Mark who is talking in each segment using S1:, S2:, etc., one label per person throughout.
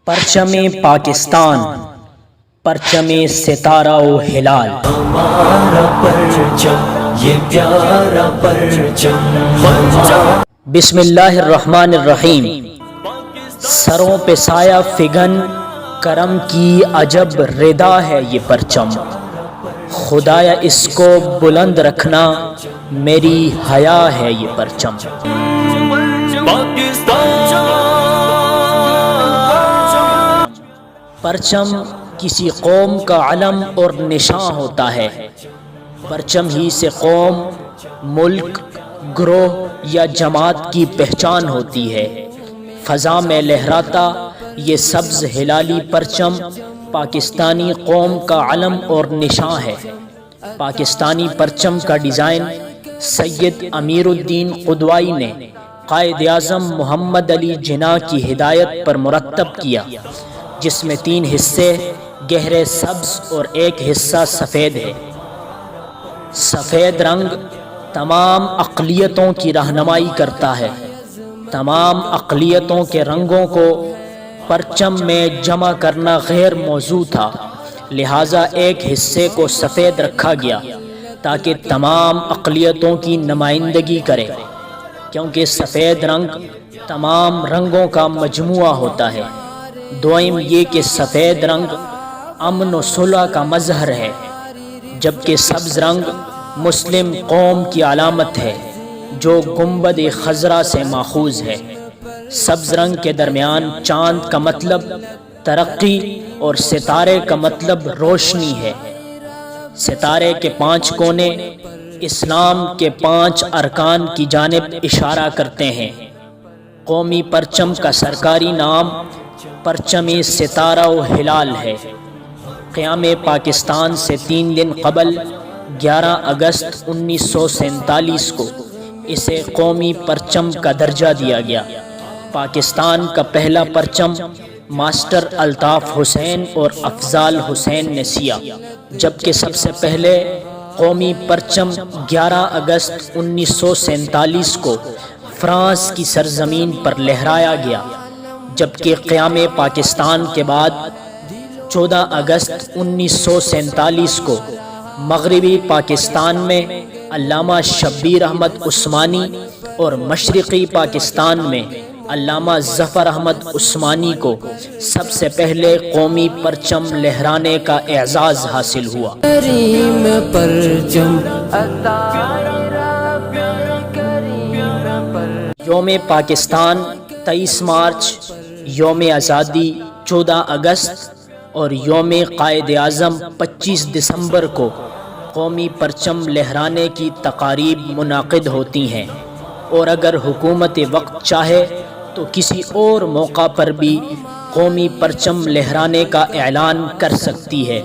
S1: پرچم پاکستان، پرچم ستارہ و ہلال۔
S2: ہمارا پرچم یہ پیارا پرچم۔
S1: بسم اللہ الرحمن الرحیم۔ سروں پہ سایہ فگن کرم کی عجب ردا ہے یہ پرچم، خدایا اس کو بلند رکھنا میری حیا ہے یہ پرچم۔ پرچم کسی قوم کا علم اور نشاں ہوتا ہے۔ پرچم ہی سے قوم، ملک، گروہ یا جماعت کی پہچان ہوتی ہے۔ فضا میں لہراتا یہ سبز ہلالی پرچم پاکستانی قوم کا علم اور نشاں ہے۔ پاکستانی پرچم کا ڈیزائن سید امیر الدین قدوائی نے قائد اعظم محمد علی جناح کی ہدایت پر مرتب کیا، جس میں 3 حصے گہرے سبز اور 1 حصہ سفید ہے۔ سفید رنگ تمام اقلیتوں کی رہنمائی کرتا ہے۔ تمام اقلیتوں کے رنگوں کو پرچم میں جمع کرنا غیر موزوں تھا، لہٰذا 1 حصے کو سفید رکھا گیا تاکہ تمام اقلیتوں کی نمائندگی کرے، کیونکہ سفید رنگ تمام رنگوں کا مجموعہ ہوتا ہے۔ دوئم یہ کہ سفید رنگ امن و صلح کا مظہر ہے، جبکہ سبز رنگ مسلم قوم کی علامت ہے جو گنبد خضرا سے ماخوذ ہے۔ سبز رنگ کے درمیان چاند کا مطلب ترقی اور ستارے کا مطلب روشنی ہے۔ ستارے کے 5 کونے اسلام کے 5 ارکان کی جانب اشارہ کرتے ہیں۔ قومی پرچم کا سرکاری نام پرچم ستارہ و ہلال ہے۔ قیام پاکستان سے 3 دن قبل 11 اگست 1947 کو اسے قومی پرچم کا درجہ دیا گیا۔ پاکستان کا پہلا پرچم ماسٹر الطاف حسین اور افضال حسین نے سیا، جبکہ سب سے پہلے قومی پرچم 11 اگست 1947 کو فرانس کی سرزمین پر لہرایا گیا، جبکہ قیام پاکستان کے بعد 14 اگست 1947 کو مغربی پاکستان میں علامہ شبیر احمد عثمانی اور مشرقی پاکستان میں علامہ ظفر احمد عثمانی کو سب سے پہلے قومی پرچم لہرانے کا اعزاز حاصل ہوا۔
S2: کریم پرچم
S1: یوم پاکستان 23 مارچ، یوم آزادی 14 اگست اور یوم قائد اعظم 25 دسمبر کو قومی پرچم لہرانے کی تقاریب منعقد ہوتی ہیں، اور اگر حکومت وقت چاہے تو کسی اور موقع پر بھی قومی پرچم لہرانے کا اعلان کر سکتی ہے،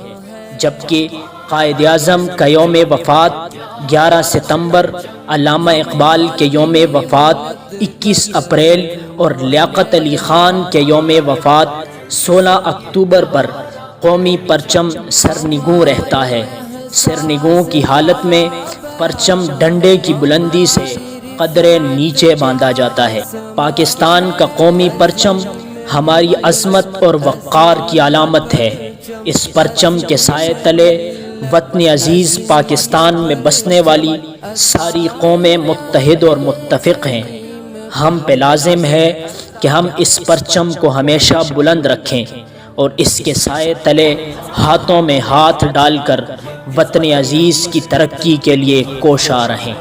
S1: جبکہ قائد اعظم کا یوم وفات 11 ستمبر، علامہ اقبال کے یوم وفات 21 اپریل اور لیاقت علی خان کے یوم وفات 16 اکتوبر پر قومی پرچم سرنگوں رہتا ہے۔ سرنگوں کی حالت میں پرچم ڈنڈے کی بلندی سے قدرے نیچے باندھا جاتا ہے۔ پاکستان کا قومی پرچم ہماری عظمت اور وقار کی علامت ہے۔ اس پرچم کے سائے تلے وطن عزیز پاکستان میں بسنے والی ساری قومیں متحد اور متفق ہیں۔ ہم پہ لازم ہے کہ ہم اس پرچم کو ہمیشہ بلند رکھیں اور اس کے سائے تلے ہاتھوں میں ہاتھ ڈال کر وطن عزیز کی ترقی کے لیے کوشاں رہیں۔